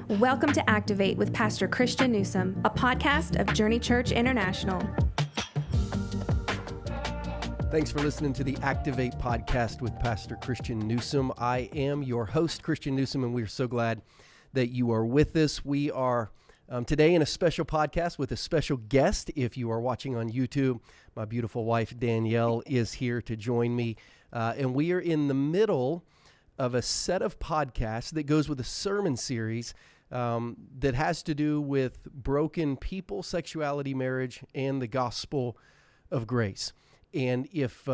Welcome to Activate with Pastor Christian Newsom, a podcast of Journey Church International. Thanks for listening to the Activate podcast with Pastor Christian Newsom. I am your host, Christian Newsom, and we're so glad that you are with us. We are today in a special podcast with a special guest. If you are watching on YouTube, my beautiful wife, Danielle, is here to join me. And we are in the middle of a set of podcasts that goes with a sermon series that has to do with broken people, sexuality, marriage, and the gospel of grace. And if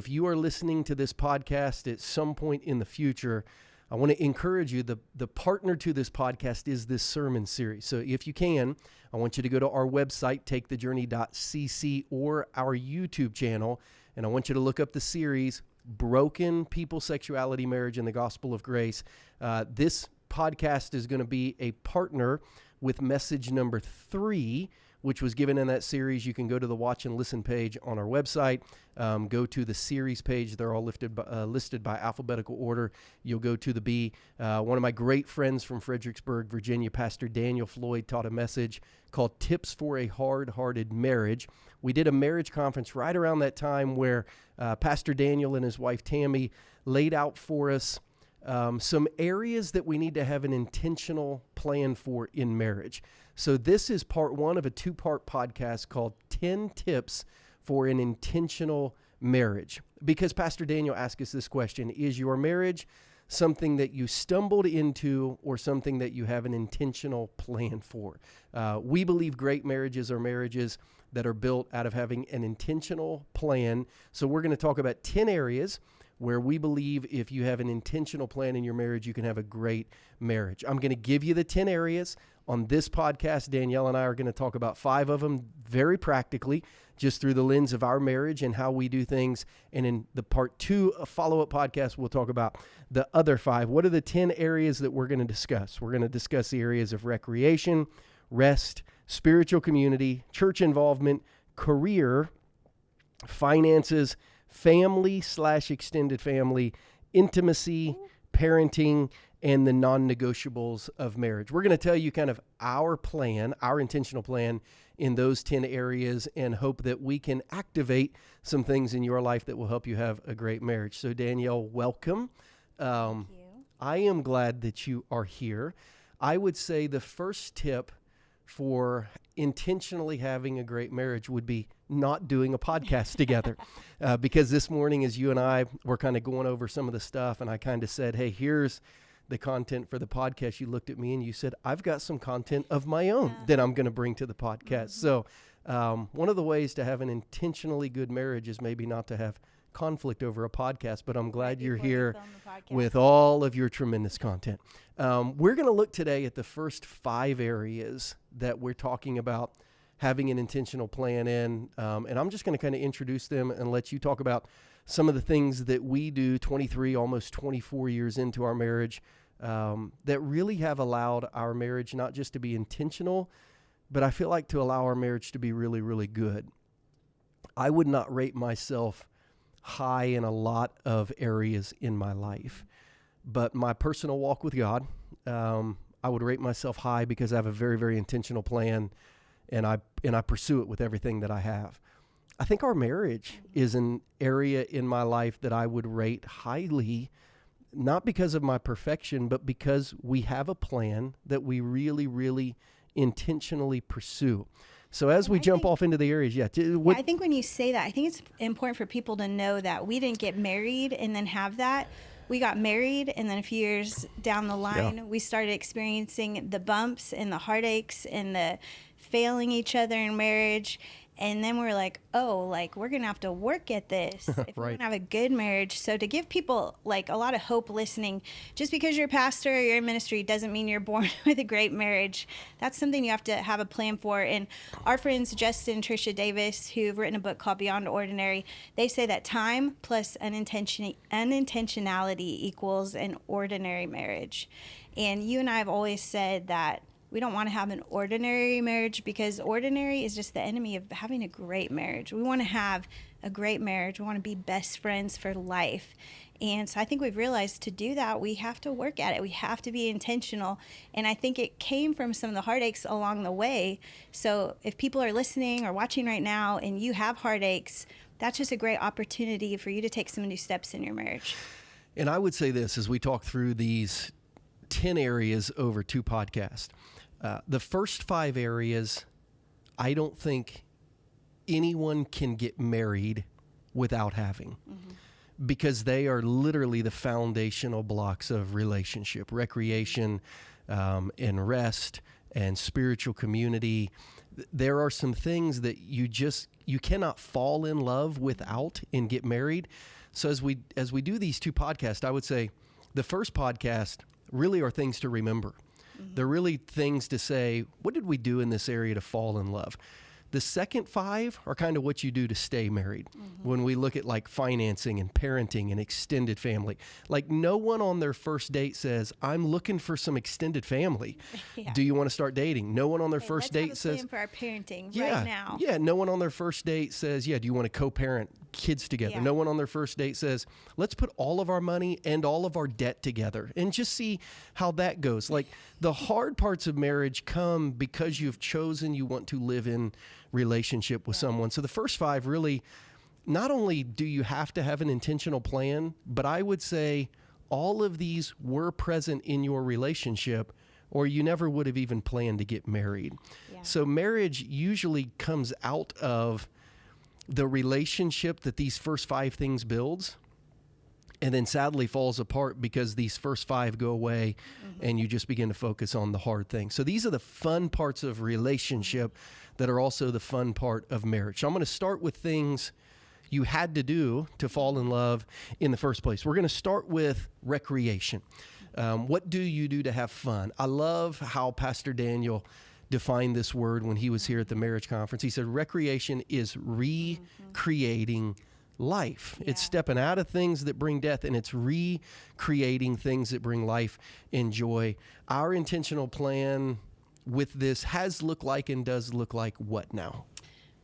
you are listening to this podcast at some point in the future, I want to encourage you, the partner to this podcast is this sermon series. So if you can, I want you to go to our website, takethejourney.cc, or our YouTube channel, and I want you to look up the series, Broken People, Sexuality, Marriage, and the Gospel of Grace. This podcast is going to be a partner with message number 3, which was given in that series. You can go to the watch and listen page on our website. Go to the series page. They're all listed by alphabetical order. You'll go to the B. One of my great friends from Fredericksburg, Virginia, Pastor Daniel Floyd, taught a message called Tips for a Hard-Hearted Marriage. We did a marriage conference right around that time where Pastor Daniel and his wife Tammy laid out for us some areas that we need to have an intentional plan for in marriage. So this is part 1 of a 2-part podcast called 10 Tips for an Intentional Marriage. Because Pastor Daniel asked us this question: is your marriage something that you stumbled into or something that you have an intentional plan for? We believe great marriages are marriages that are built out of having an intentional plan. So we're going to talk about 10 areas where we believe if you have an intentional plan in your marriage, you can have a great marriage. I'm going to give you the 10 areas. On this podcast, Danielle and I are going to talk about 5 of them very practically, just through the lens of our marriage and how we do things. And in the part 2 follow-up podcast, we'll talk about the other 5. What are the 10 areas that we're going to discuss? We're going to discuss the areas of recreation, rest, spiritual community, church involvement, career, finances, family/extended family, intimacy, parenting, and the non-negotiables of marriage. We're going to tell you kind of our plan, our intentional plan in those 10 areas, and hope that we can activate some things in your life that will help you have a great marriage. So Danielle, welcome. Thank you. I am glad that you are here. I would say the first tip for intentionally having a great marriage would be not doing a podcast together. Because this morning, as you and I were kind of going over some of the stuff, and I kind of said, hey, here's the content for the podcast, you looked at me and you said, I've got some content of my own that I'm going to bring to the podcast. So one of the ways to have an intentionally good marriage is maybe not to have conflict over a podcast, but I'm glad you're here with all of your tremendous content. We're going to look today at the first 5 areas that we're talking about having an intentional plan in, and I'm just going to kind of introduce them and let you talk about some of the things that we do 23, almost 24 years into our marriage, that really have allowed our marriage not just to be intentional, but I feel like to allow our marriage to be really, really good. I would not rate myself high in a lot of areas in my life, but my personal walk with God, I would rate myself high because I have a very, very intentional plan, and I pursue it with everything that I have. I think our marriage is an area in my life that I would rate highly, not because of my perfection, but because we have a plan that we really, really intentionally pursue. So as we jump off into the areas, I think when you say that, I think it's important for people to know that we didn't get married and then have that. We got married, and then a few years down the line, we started experiencing the bumps and the heartaches and the failing each other in marriage. And then we're like, we're going to have to work at this if we're going to have a good marriage. So to give people like a lot of hope listening, just because you're a pastor or you're in ministry doesn't mean you're born with a great marriage. That's something you have to have a plan for. And our friends, Justin and Tricia Davis, who've written a book called Beyond Ordinary, they say that time plus unintentionality equals an ordinary marriage. And you and I have always said that we don't want to have an ordinary marriage because ordinary is just the enemy of having a great marriage. We want to have a great marriage. We want to be best friends for life. And so I think we've realized to do that, we have to work at it. We have to be intentional. And I think it came from some of the heartaches along the way. So if people are listening or watching right now and you have heartaches, that's just a great opportunity for you to take some new steps in your marriage. And I would say this as we talk through these 10 areas over 2 podcasts. The first 5 areas, I don't think anyone can get married without having, because they are literally the foundational blocks of relationship, recreation, and rest and spiritual community. There are some things that you cannot fall in love without and get married. So as we do these 2 podcasts, I would say the first podcast really are things to remember. They're really things to say, what did we do in this area to fall in love? The second 5 are kind of what you do to stay married. When we look at like financing and parenting and extended family, like no one on their first date says, I'm looking for some extended family. Yeah. Do you want to start dating? No one on their first date Let's have a says, plan for our parenting yeah, right now. yeah. No one on their first date says, do you want to co-parent kids together? Yeah. No one on their first date says, let's put all of our money and all of our debt together and just see how that goes. Like the hard parts of marriage come because you've chosen you want to live in relationship with someone. So the first 5 really, not only do you have to have an intentional plan, but I would say all of these were present in your relationship, or you never would have even planned to get married. Yeah. So marriage usually comes out of the relationship that these first 5 things builds, and then sadly falls apart because these first 5 go away and you just begin to focus on the hard things. So these are the fun parts of relationship that are also the fun part of marriage. So I'm going to start with things you had to do to fall in love in the first place. We're going to start with recreation. What do you do to have fun? I love how Pastor Daniel defined this word when he was here at the marriage conference. He said recreation is recreating life. It's stepping out of things that bring death, and it's recreating things that bring life and joy. Our intentional plan with this has looked like and does look like what now?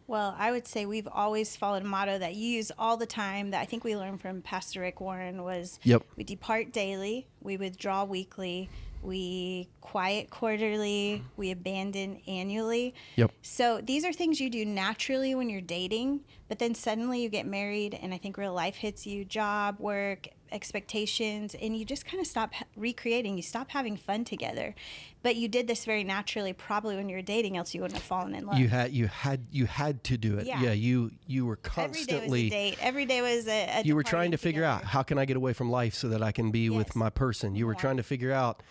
Well, I would say we've always followed a motto that you use all the time that I think we learned from Pastor Rick Warren was we depart daily, we withdraw weekly, we quiet quarterly, we abandon annually. So these are things you do naturally when you're dating, but then suddenly you get married and I think real life hits you, job, work, expectations, and you just kind of stop recreating. You stop having fun together. But you did this very naturally probably when you were dating, else you wouldn't have fallen in love. You had to do it. Yeah, you were constantly every day was a date. Every day was a you were trying to figure out, how can I get away from life so that I can be with my person? You were trying to figure out,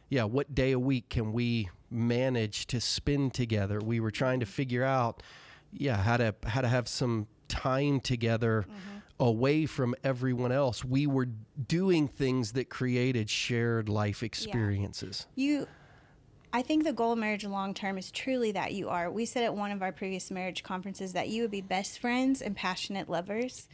what day a week can we manage to spend together? We were trying to figure out, how to have some time together away from everyone else. We were doing things that created shared life experiences. I think the goal of marriage long term is truly that we said at one of our previous marriage conferences that you would be best friends and passionate lovers.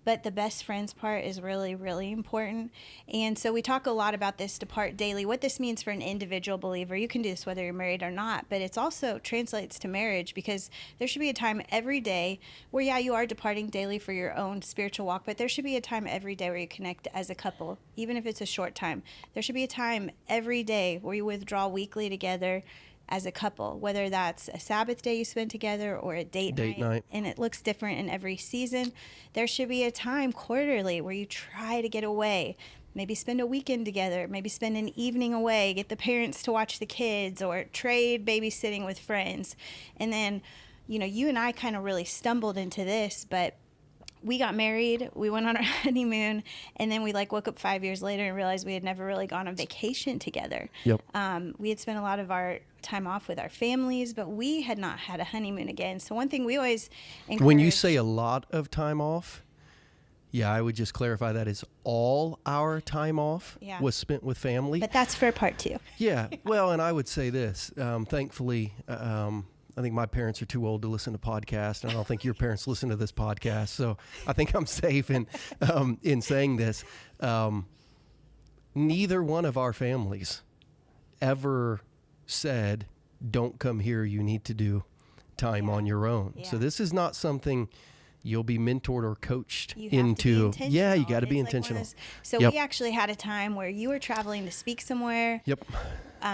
But the best friends part is really, really important. And so we talk a lot about this depart daily, what this means for an individual believer. You can do this whether you're married or not, but it's also translates to marriage because there should be a time every day where, you are departing daily for your own spiritual walk, but there should be a time every day where you connect as a couple, even if it's a short time. There should be a time every day where you withdraw weekly together as a couple, whether that's a Sabbath day you spend together or a date night, and it looks different in every season. There should be a time quarterly where you try to get away, maybe spend a weekend together, maybe spend an evening away, get the parents to watch the kids, or trade babysitting with friends. And then, you and I kind of really stumbled into this, but we got married, we went on our honeymoon, and then we woke up 5 years later and realized we had never really gone on vacation together. We had spent a lot of our time off with our families, but we had not had a honeymoon again. So one thing we always encourage... When you say a lot of time off, I would just clarify that is all our time off was spent with family. But that's for part 2. Well, and I would say this, thankfully... I think my parents are too old to listen to podcasts, and I don't think your parents listen to this podcast. So I think I'm safe in saying this. Neither one of our families ever said, "Don't come here. You need to do time on your own." So this is not something you'll be mentored or coached You have to be into. intentional. Yeah, you got to be It's like one of intentional. those- So Yep. we actually had a time where you were traveling to speak somewhere. Yep.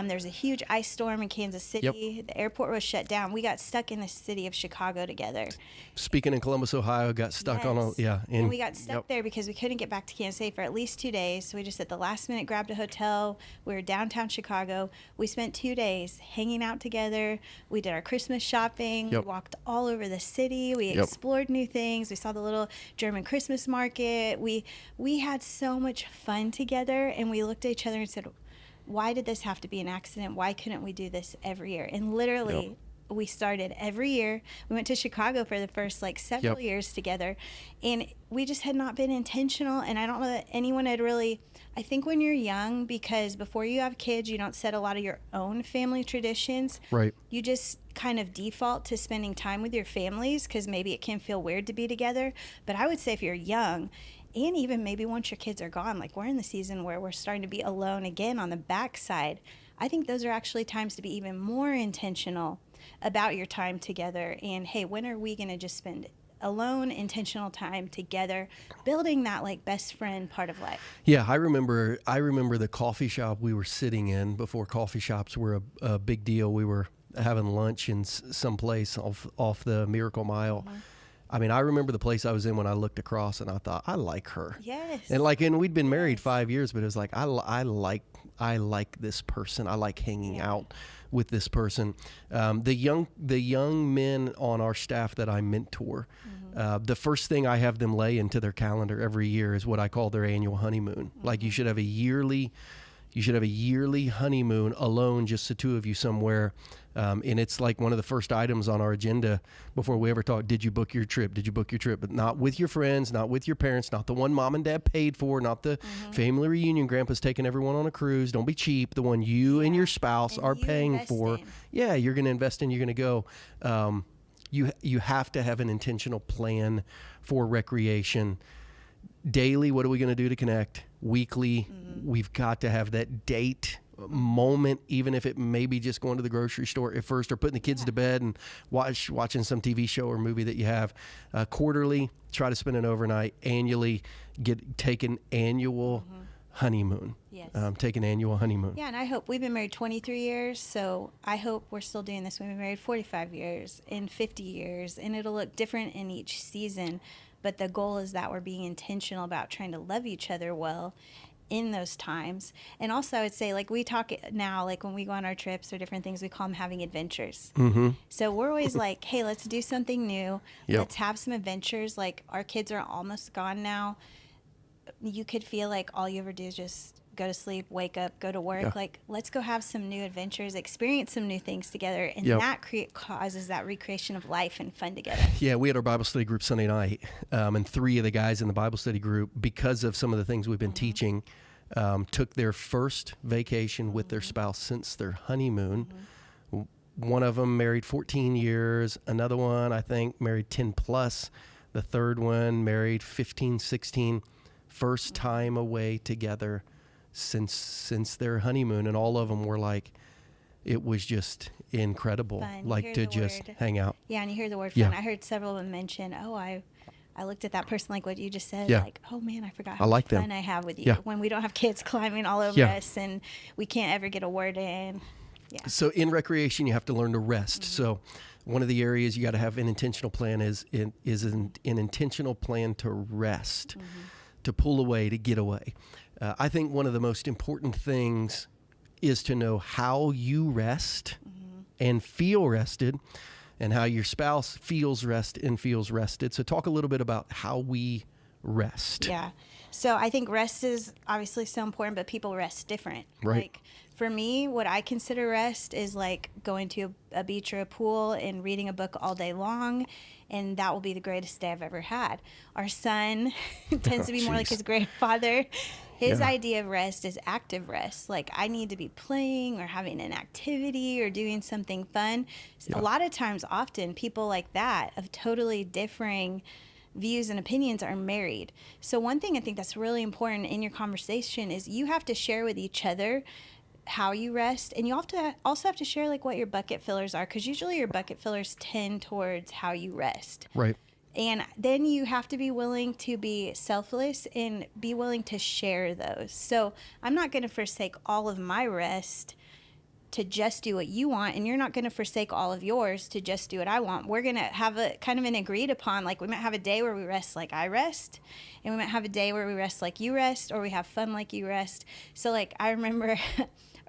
There's a huge ice storm in Kansas City. The airport was shut down. We got stuck in the city of Chicago together. Speaking in Columbus, Ohio, got stuck on a Yes. in, And we got stuck yep. there because we couldn't get back to Kansas City for at least 2 days. So we just at the last minute grabbed a hotel. We were downtown Chicago. We spent 2 days hanging out together. We did our Christmas shopping. Yep. We walked all over the city. We Yep. explored new things. We saw the little German Christmas market. We had so much fun together, and we looked at each other and said, why did this have to be an accident? Why couldn't we do this every year? And literally, Yep. we started every year. We went to Chicago for the first several Yep. years together, and we just had not been intentional. And I don't know that anyone had really, I think when you're young, because before you have kids, you don't set a lot of your own family traditions. Right. You just kind of default to spending time with your families because maybe it can feel weird to be together. But I would say if you're young, and even maybe once your kids are gone, like we're in the season where we're starting to be alone again on the backside, I think those are actually times to be even more intentional about your time together. And hey, when are we going to just spend alone, intentional time together, building that best friend part of life? Yeah, I remember the coffee shop we were sitting in before coffee shops were a big deal. We were having lunch in some place off the Miracle Mile. Mm-hmm. I mean, I remember the place I was in when I looked across and I thought, I like her. Yes. And we'd been married 5 years, but it was like, I like this person. I like hanging out with this person. The young men on our staff that I mentor, the first thing I have them lay into their calendar every year is what I call their annual honeymoon. Like you should have a yearly honeymoon alone, just the two of you somewhere. And it's like one of the first items on our agenda before we ever talk. Did you book your trip? Did you book your trip? But not with your friends, not with your parents, not the one mom and dad paid for, not the family reunion. Grandpa's taking everyone on a cruise. Don't be cheap. The one you and your spouse And are you paying invest for. in. Yeah, you're going to invest in. You're going to go. You have to have an intentional plan for recreation. Daily, what are we going to do to connect? Weekly, we've got to have that date moment, even if it may be just going to the grocery store at first or putting the kids to bed and watching some TV show or movie that you have. Quarterly, try to spend an overnight. Annually, take an annual honeymoon. Yes. Take an annual honeymoon. Yeah, and I hope we've been married 23 years, so I hope we're still doing this. We've been married 45 years and 50 years, and it'll look different in each season. But the goal is that we're being intentional about trying to love each other well in those times. And also, I would say, we talk now, when we go on our trips or different things, we call them having adventures. Mm-hmm. So we're always like, hey, let's do something new. Yep. Let's have some adventures. Our kids are almost gone now. You could feel like all you ever do is just go to sleep, wake up, go to work. Yeah. Let's go have some new adventures, experience some new things together. And Yep. that causes that recreation of life and fun together. Yeah, we had our Bible study group Sunday night, and 3 of the guys in the Bible study group, because of some of the things we've been teaching, took their first vacation with their spouse since their honeymoon. One of them married 14 years. Another one, I think, married 10 plus. The third one married 15, 16. First time away together since their honeymoon. And all of them were like, it was just incredible, Fun. like Hear to the just word. hang out. Yeah, and you hear the word Yeah. fun. I heard several of them mention, I looked at that person like what you just said, Yeah. oh man, I forgot I how like much them. fun I have with you. Yeah. When we don't have kids climbing all over Yeah. us and we can't ever get a word in. Yeah. So in recreation, you have to learn to rest. So one of the areas you got to have an intentional plan is an intentional plan to rest, to pull away, to get away. I think one of the most important things is to know how you rest and feel rested, and how your spouse feels rest and feels rested. So talk a little bit about how we rest. Yeah. So I think rest is obviously so important, but people rest different. Right. For me, what I consider rest is going to a beach or a pool and reading a book all day long, and that will be the greatest day I've ever had. Our son tends to be more like his grandfather. His idea of rest is active rest. I need to be playing or having an activity or doing something fun. A lot of times, often, people like that of totally differing views and opinions are married. So one thing I think that's really important in your conversation is you have to share with each other how you rest, and you also have to share what your bucket fillers are, because usually your bucket fillers tend towards how you rest. Right. And then you have to be willing to be selfless and be willing to share those. So I'm not going to forsake all of my rest to just do what you want, and you're not going to forsake all of yours to just do what I want. We're going to have a kind of an agreed upon, like we might have a day where we rest like I rest, and we might have a day where we rest like you rest, or we have fun like you rest. So like I remember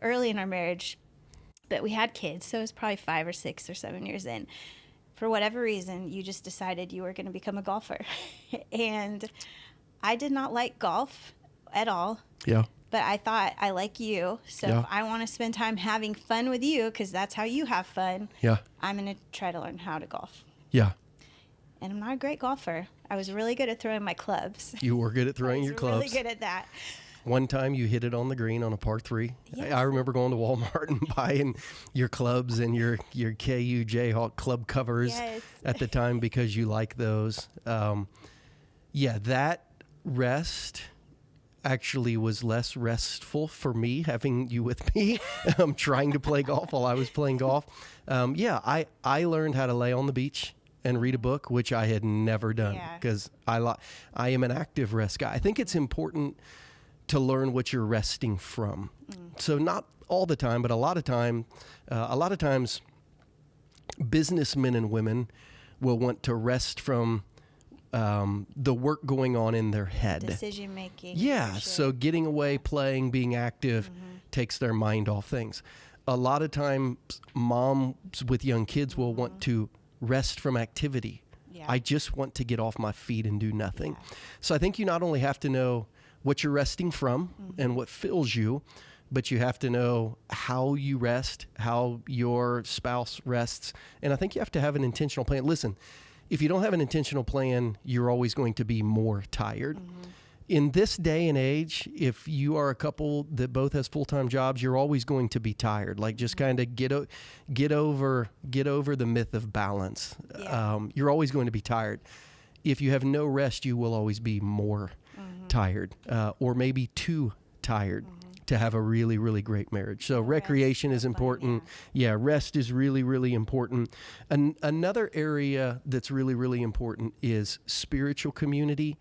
early in our marriage that we had kids, so it was probably 5 or 6 or 7 years in. For whatever reason, you just decided you were going to become a golfer. And I did not like golf at all. Yeah. But I thought, I like you. So Yeah. if I want to spend time having fun with you, because that's how you have fun, Yeah. I'm going to try to learn how to golf. Yeah. And I'm not a great golfer. I was really good at throwing my clubs. You were good at throwing your clubs. Really good at that. One time you hit it on the green on a par 3. Yes. I remember going to Walmart and buying your clubs and your KU Jayhawk club covers Yes. at the time because you like those. Yeah, that rest actually was less restful for me having you with me trying to play golf while I was playing golf. I learned how to lay on the beach and read a book, which I had never done Yeah. because I am an active rest guy. I think it's important to learn what you're resting from. So not all the time, but a lot of times businessmen and women will want to rest from the work going on in their head. Decision making. Yeah, so getting away, playing, being active takes their mind off things. A lot of times moms with young kids will want to rest from activity. Yeah. I just want to get off my feet and do nothing. So I think you not only have to know what you're resting from and what fills you, but you have to know how you rest, how your spouse rests. And I think you have to have an intentional plan. Listen, if you don't have an intentional plan, you're always going to be more tired. In this day and age, if you are a couple that both has full-time jobs, you're always going to be tired. Like just kind of get over the myth of balance. Yeah. You're always going to be tired. If you have no rest, you will always be more tired, or maybe too tired to have a really, really great marriage. So recreation is important. Yeah, rest is really, really important. Another area that's really, really important is spiritual community.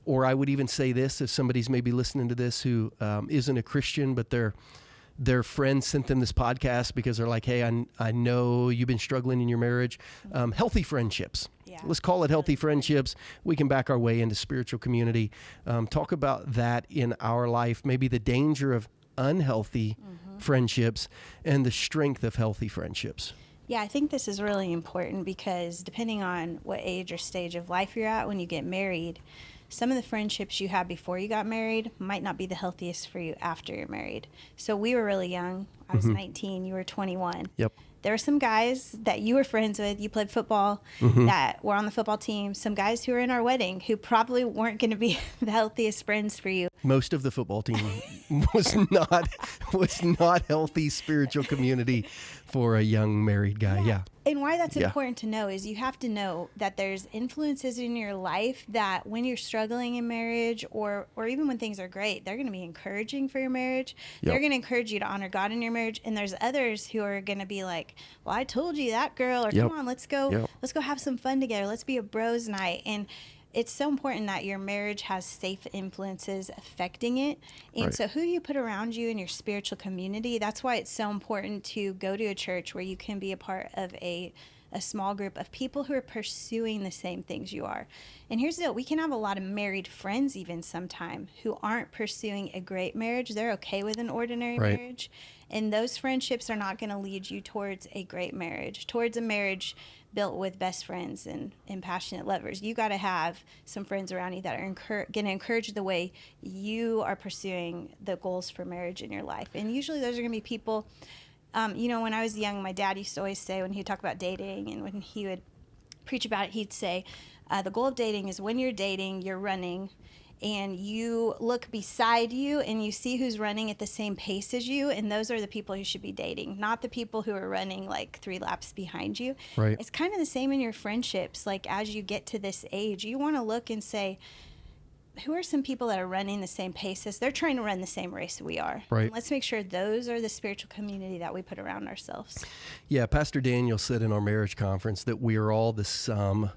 Or I would even say this, if somebody's maybe listening to this who isn't a Christian, but their friends sent them this podcast because they're like, hey, I know you've been struggling in your marriage. Healthy friendships. Yeah. Let's call it healthy friendships. We can back our way into spiritual community. Talk about that in our life, maybe the danger of unhealthy friendships and the strength of healthy friendships. Yeah, I think this is really important because depending on what age or stage of life you're at when you get married, some of the friendships you had before you got married might not be the healthiest for you after you're married. So we were really young. I was 19, you were 21. Yep. There were some guys that you were friends with, you played football, that were on the football team, some guys who were in our wedding who probably weren't going to be the healthiest friends for you. Most of the football team was not healthy spiritual community for a young married guy. Yeah. And why that's Yeah. important to know is you have to know that there's influences in your life that when you're struggling in marriage or even when things are great, they're going to be encouraging for your marriage. They're Yep. going to encourage you to honor God in your marriage. And there's others who are going to be like, well, I told you that girl, or Yep. come on, let's go have some fun together. Let's be a bros night. And it's so important that your marriage has safe influences affecting it. And Right. so who you put around you in your spiritual community, that's why it's so important to go to a church where you can be a part of a small group of people who are pursuing the same things you are. And here's the deal. We can have a lot of married friends even sometime who aren't pursuing a great marriage. They're okay with an ordinary Right. marriage. And those friendships are not going to lead you towards a great marriage, towards a marriage built with best friends and passionate lovers. You got to have some friends around you that are going to encourage the way you are pursuing the goals for marriage in your life. And usually those are going to be people, when I was young, my dad used to always say when he would talk about dating and when he would preach about it, he'd say, the goal of dating is when you're dating, you're running, and you look beside you and you see who's running at the same pace as you, and those are the people you should be dating, not the people who are running like 3 laps behind you. Right. It's kind of the same in your friendships. Like as you get to this age, you want to look and say, who are some people that are running the same pace as they're trying to run the same race we are? Right. And let's make sure those are the spiritual community that we put around ourselves. Yeah, Pastor Daniel said in our marriage conference that we are all the sum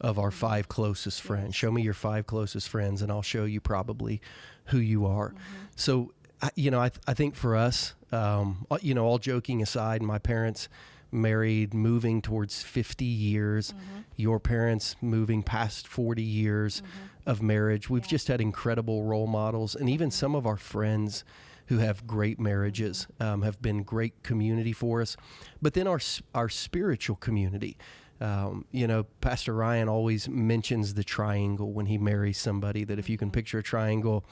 of our 5 closest friends. Show me your 5 closest friends, and I'll show you probably who you are. So, I think for us, all joking aside, my parents married, moving towards 50 years, your parents moving past 40 years of marriage. We've just had incredible role models, and even some of our friends who have great marriages have been great community for us. But then our spiritual community, Pastor Ryan always mentions the triangle when he marries somebody, that if you can picture a triangle,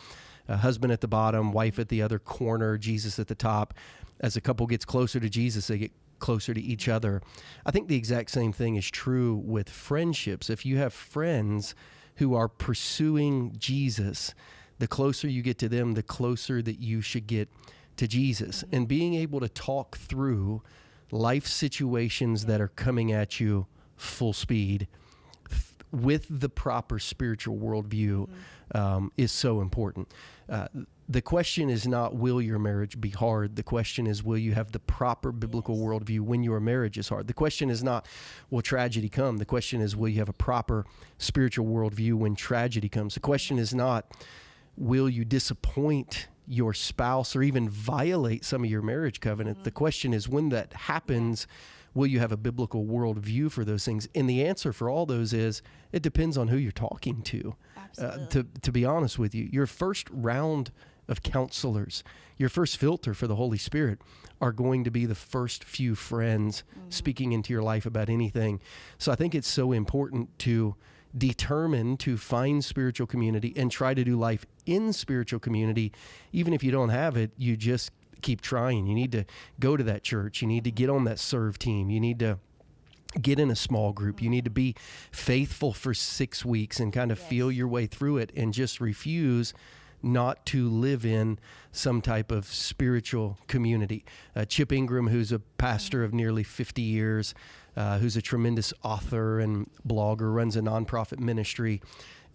a husband at the bottom, wife at the other corner, Jesus at the top. As a couple gets closer to Jesus, they get closer to each other. I think the exact same thing is true with friendships. If you have friends who are pursuing Jesus, the closer you get to them, the closer that you should get to Jesus. And being able to talk through life situations that are coming at you full speed with the proper spiritual worldview is so important. The question is not, will your marriage be hard? The question is, will you have the proper biblical worldview when your marriage is hard? The question is not, will tragedy come? The question is, will you have a proper spiritual worldview when tragedy comes? The question is not, will you disappoint your spouse or even violate some of your marriage covenant? The question is, when that happens, will you have a biblical worldview for those things? And the answer for all those is, it depends on who you're talking to. To be honest with you, your first round of counselors, your first filter for the Holy Spirit are going to be the first few friends speaking into your life about anything. So I think it's so important to determine to find spiritual community and try to do life in spiritual community. Even if you don't have it, you just keep trying. You need to go to that church. You need to get on that serve team. You need to get in a small group. You need to be faithful for 6 weeks and kind of feel your way through it, and just refuse not to live in some type of spiritual community. Chip Ingram, who's a pastor of nearly 50 years, who's a tremendous author and blogger, runs a nonprofit ministry.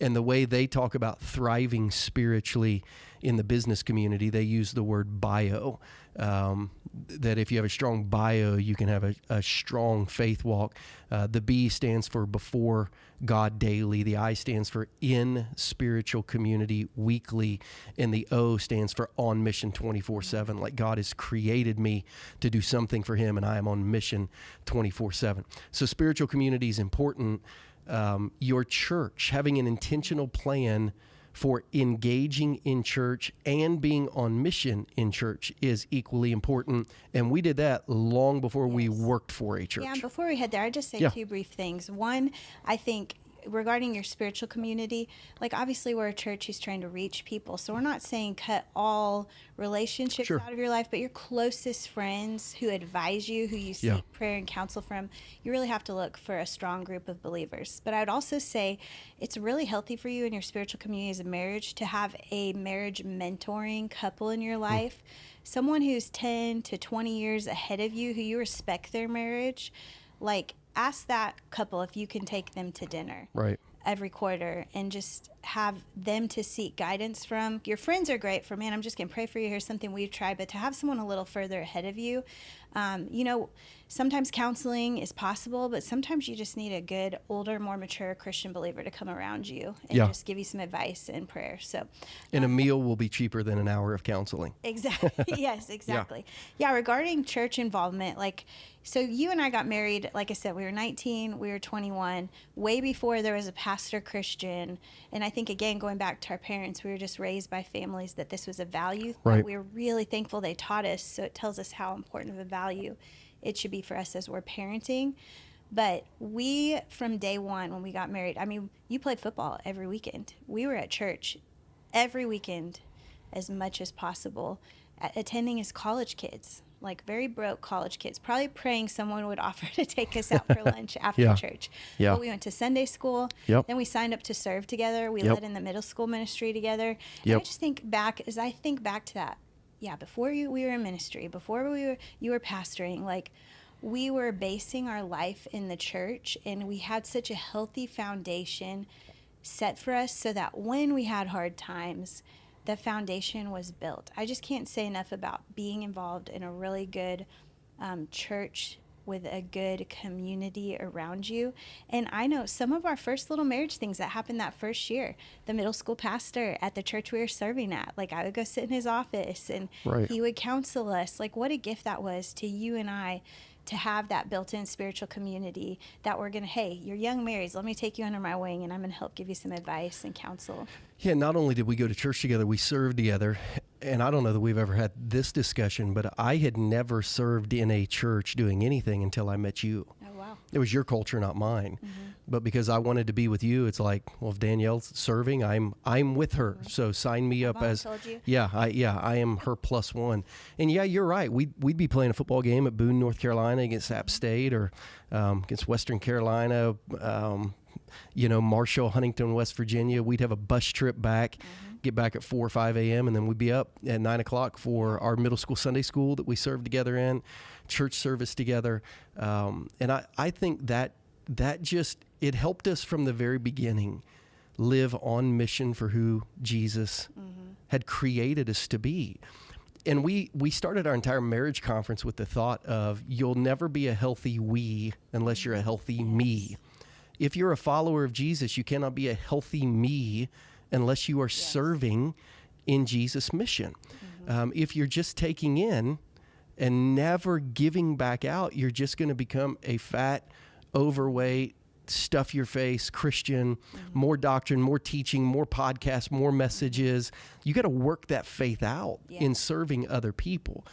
And the way they talk about thriving spiritually in the business community, they use the word bio. That if you have a strong bio, you can have a strong faith walk. The B stands for before God daily. The I stands for in spiritual community weekly. And the O stands for on mission 24/7. Like God has created me to do something for him, and I am on mission 24/7. So spiritual community is important. Your church, having an intentional plan for engaging in church and being on mission in church is equally important. And we did that long before we worked for a church. Yeah, and before we head there, I'd just say 2 brief things. One, I think regarding your spiritual community, like obviously we're a church who's trying to reach people. So we're not saying cut all relationships out of your life, but your closest friends who advise you, who you seek prayer and counsel from, you really have to look for a strong group of believers. But I would also say it's really healthy for you in your spiritual community as a marriage to have a marriage mentoring couple in your life, someone who's 10 to 20 years ahead of you, who you respect their marriage. Like, ask that couple if you can take them to dinner every quarter and just have them to seek guidance from. Your friends are great for, man, I'm just going to pray for you. Here's something we've tried. But to have someone a little further ahead of you, sometimes counseling is possible, but sometimes you just need a good, older, more mature Christian believer to come around you and just give you some advice and prayer. So, and a meal will be cheaper than an hour of counseling. Exactly. Yes, exactly. Yeah. Regarding church involvement, so you and I got married, like I said, we were 19, we were 21, way before there was a pastor Christian. And I think, again, going back to our parents, we were just raised by families that this was a value. Right. We were really thankful they taught us. So it tells us how important of a value it should be for us as we're parenting. But we, from day one, when we got married, I mean, you played football every weekend. We were at church every weekend as much as possible, attending as college kids, like very broke college kids, probably praying someone would offer to take us out for lunch after church. But we went to Sunday school. Then we signed up to serve together. We led in the middle school ministry together. And I just think back, as I think back to that, before we were in ministry, before you were pastoring, we were basing our life in the church, and we had such a healthy foundation set for us so that when we had hard times, the foundation was built. I just can't say enough about being involved in a really good church with a good community around you. And I know some of our first little marriage things that happened that first year, the middle school pastor at the church we were serving at, like I would go sit in his office and he would counsel us. Like what a gift that was to you and I, to have that built-in spiritual community that we're going to, hey, you're young marrieds, let me take you under my wing and I'm going to help give you some advice and counsel. Yeah, not only did we go to church together, we served together. And I don't know that we've ever had this discussion, but I had never served in a church doing anything until I met you. Oh, wow. It was your culture, not mine. Mm-hmm. But because I wanted to be with you, it's like, well, if Danielle's serving, I'm with her. Mm-hmm. So sign me up as, I am her plus one. And yeah, you're right. We'd be playing a football game at Boone, North Carolina against App State or against Western Carolina, Marshall, Huntington, West Virginia. We'd have a bus trip back, get back at 4 or 5 a.m., and then we'd be up at 9 o'clock for our middle school Sunday school that we served together in, church service together. And I think that just, it helped us from the very beginning live on mission for who Jesus had created us to be. And we started our entire marriage conference with the thought of, you'll never be a healthy we unless you're a healthy me. If you're a follower of Jesus, you cannot be a healthy me unless you are serving in Jesus' mission. If you're just taking in and never giving back out, you're just going to become a fat, overweight, stuff your face Christian, more doctrine, more teaching, more podcasts, more messages. You got to work that faith out in serving other people.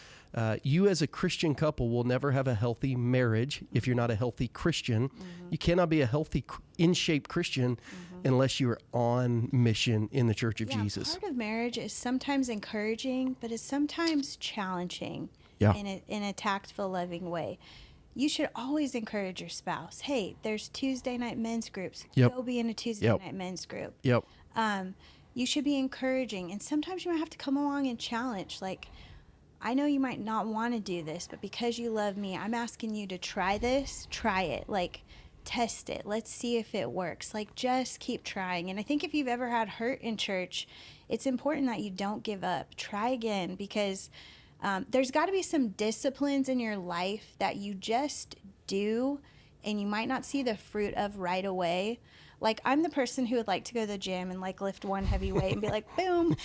You as a Christian couple will never have a healthy marriage if you're not a healthy Christian. You cannot be a healthy, in-shape Christian unless you're on mission in the Church of Jesus. Part of marriage is sometimes encouraging, but it's sometimes challenging in a tactful, loving way. You should always encourage your spouse. Hey, there's Tuesday night men's groups. Go be in a Tuesday night men's group. You should be encouraging. And sometimes you might have to come along and challenge. Like, I know you might not want to do this, but because you love me, I'm asking you to try this. Try it. Like, test it. Let's see if it works. Like, just keep trying. And I think if you've ever had hurt in church, it's important that you don't give up. Try again, because there's got to be some disciplines in your life that you just do and you might not see the fruit of right away. Like, I'm the person who would like to go to the gym and like lift one heavy weight and be like, boom.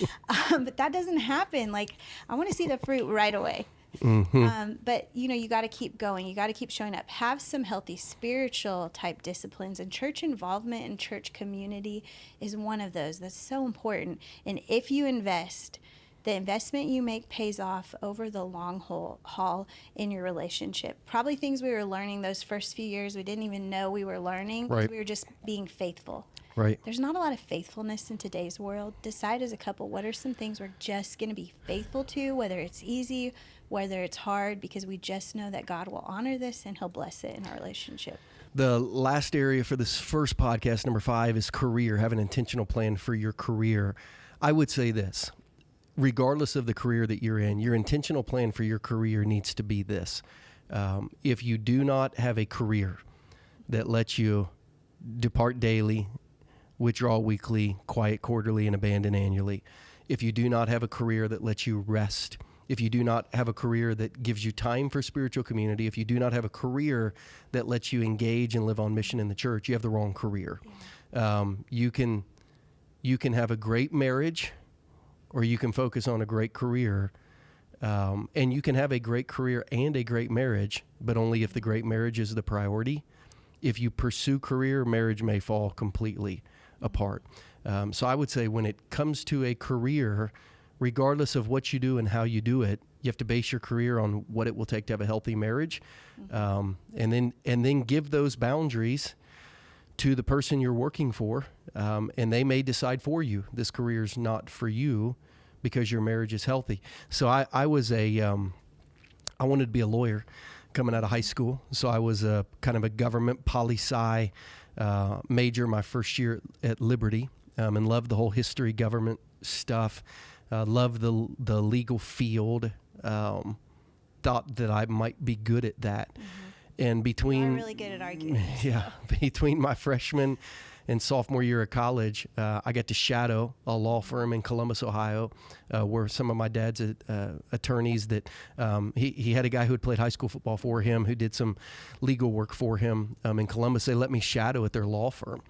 But that doesn't happen. Like, I want to see the fruit right away. But you got to keep going. You got to keep showing up. Have some healthy spiritual type disciplines, and church involvement and church community is one of those. That's so important. And if you invest, the investment you make pays off over the long haul in your relationship. Probably things we were learning those first few years we didn't even know we were learning because we were just being faithful. There's not a lot of faithfulness in today's world. Decide as a couple, what are some things we're just going to be faithful to, whether it's easy, whether it's hard, because we just know that God will honor this and he'll bless it in our relationship. The last area for this first podcast, number 5, is career. Have an intentional plan for your career. I would say this. Regardless of the career that you're in, your intentional plan for your career needs to be this. If you do not have a career that lets you depart daily, withdraw weekly, quiet quarterly, and abandon annually, if you do not have a career that lets you rest, if you do not have a career that gives you time for spiritual community, if you do not have a career that lets you engage and live on mission in the church, you have the wrong career. You can have a great marriage, or you can focus on a great career, and you can have a great career and a great marriage, but only if the great marriage is the priority. If you pursue career, marriage may fall completely apart. So I would say when it comes to a career, regardless of what you do and how you do it, you have to base your career on what it will take to have a healthy marriage, and then give those boundaries to the person you're working for, and they may decide for you, this career is not for you because your marriage is healthy. So I wanted to be a lawyer coming out of high school. So I was a kind of a government poli-sci major my first year at Liberty, and loved the whole history government stuff. Loved the legal field. Thought that I might be good at that. And between, you're really good at arguing. Between my freshman in sophomore year of college, I got to shadow a law firm in Columbus, Ohio, where some of my dad's attorneys that he had a guy who had played high school football for him, who did some legal work for him in Columbus. They let me shadow at their law firm.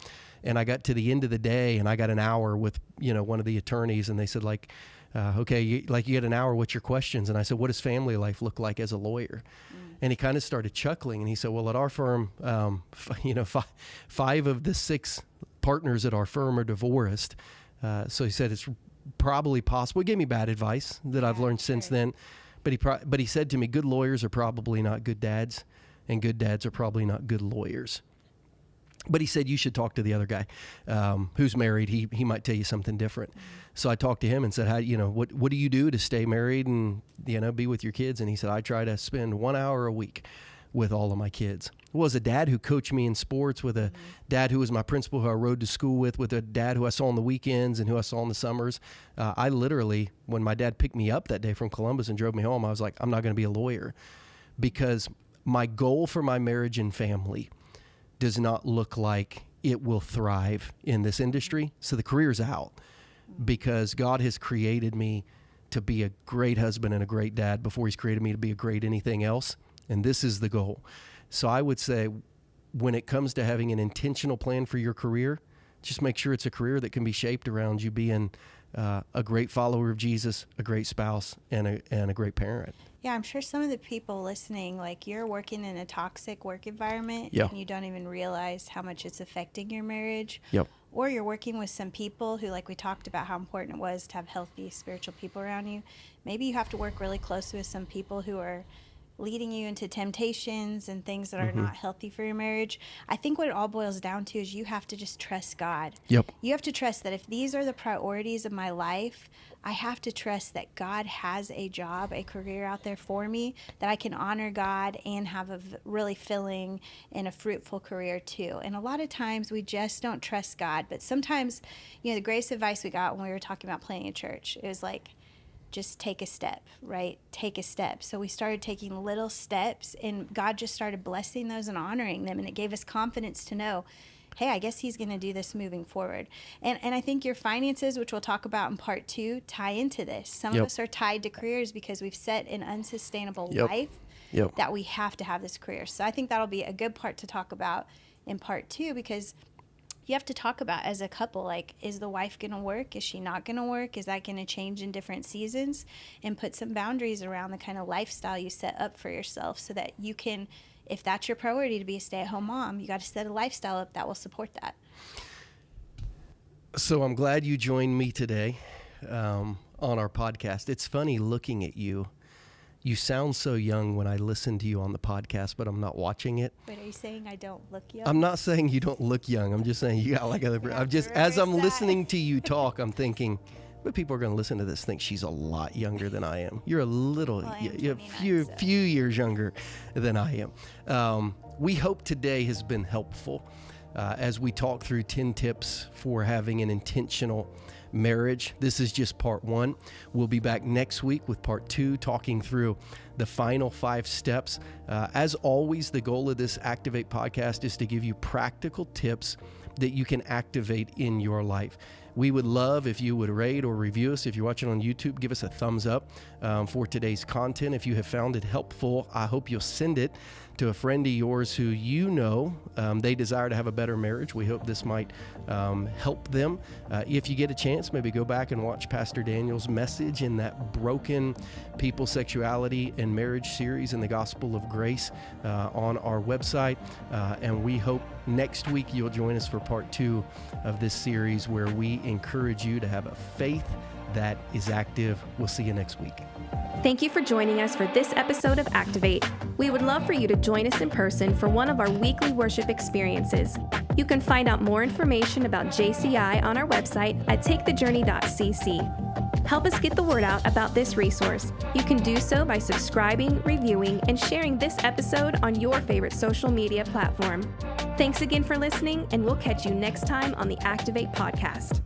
And I got to the end of the day, and I got an hour with, one of the attorneys, and they said, like, okay, you get an hour, what's your questions? And I said, what does family life look like as a lawyer? And he kind of started chuckling, and he said, well, at our firm, 5 of the 6 partners at our firm are divorced. So he said, it's probably possible. He gave me bad advice that I've learned since then. But he said to me, good lawyers are probably not good dads, and good dads are probably not good lawyers. But he said, you should talk to the other guy who's married. He might tell you something different. So I talked to him and said, what do you do to stay married and, be with your kids? And he said, I try to spend 1 hour a week with all of my kids. Well, as a dad who coached me in sports, with a dad who was my principal, who I rode to school with a dad who I saw on the weekends and who I saw in the summers, I literally, when my dad picked me up that day from Columbus and drove me home, I was like, I'm not going to be a lawyer, because my goal for my marriage and family does not look like it will thrive in this industry. So the career's out, because God has created me to be a great husband and a great dad before he's created me to be a great anything else. And this is the goal. So I would say, when it comes to having an intentional plan for your career, just make sure it's a career that can be shaped around you being a great follower of Jesus, a great spouse, and a great parent. Yeah, I'm sure some of the people listening, like, you're working in a toxic work environment, Yeah. and you don't even realize how much it's affecting your marriage. Yep. Or you're working with some people who, like we talked about, how important it was to have healthy spiritual people around you. Maybe you have to work really closely with some people who are leading you into temptations and things that are not healthy for your marriage. I think what it all boils down to is you have to just trust God. Yep. You have to trust that if these are the priorities of my life, I have to trust that God has a job, a career out there for me, that I can honor God and have a really filling and a fruitful career too. And a lot of times we just don't trust God. But sometimes, the greatest advice we got when we were talking about planting a church, it was like, just take a step, right? Take a step. So we started taking little steps, and God just started blessing those and honoring them. And it gave us confidence to know, hey, I guess he's going to do this moving forward. And I think your finances, which we'll talk about in part 2, tie into this. Some of us are tied to careers because we've set an unsustainable life that we have to have this career. So I think that'll be a good part to talk about in part 2, because you have to talk about, as a couple, like, is the wife going to work? Is she not going to work? Is that going to change in different seasons? And put some boundaries around the kind of lifestyle you set up for yourself, so that you can, if that's your priority to be a stay-at-home mom, you got to set a lifestyle up that will support that. So I'm glad you joined me today on our podcast. It's funny looking at you. You sound so young when I listen to you on the podcast, but I'm not watching it. But are you saying I don't look young? I'm not saying you don't look young. I'm just saying you got like as I'm listening to you talk, I'm thinking, but people are going to listen to this, think she's a lot younger than I am. You're a little, you're a few years younger than I am. We hope today has been helpful as we talk through 10 tips for having an intentional marriage. This is just part 1. We'll be back next week with part 2, talking through the final 5 steps. As always, the goal of this Activate podcast is to give you practical tips that you can activate in your life. We would love if you would rate or review us. If you're watching on YouTube, give us a thumbs up for today's content. If you have found it helpful, I hope you'll send it to a friend of yours who they desire to have a better marriage. We hope this might help them. If you get a chance, maybe go back and watch Pastor Daniel's message in that Broken People, Sexuality, and Marriage series in the Gospel of Grace on our website. And we hope next week you'll join us for part 2 of this series, where we encourage you to have a faith that is active. We'll see you next week. Thank you for joining us for this episode of Activate. We would love for you to join us in person for one of our weekly worship experiences. You can find out more information about JCI on our website at takethejourney.cc. Help us get the word out about this resource. You can do so by subscribing, reviewing, and sharing this episode on your favorite social media platform. Thanks again for listening, and we'll catch you next time on the Activate podcast.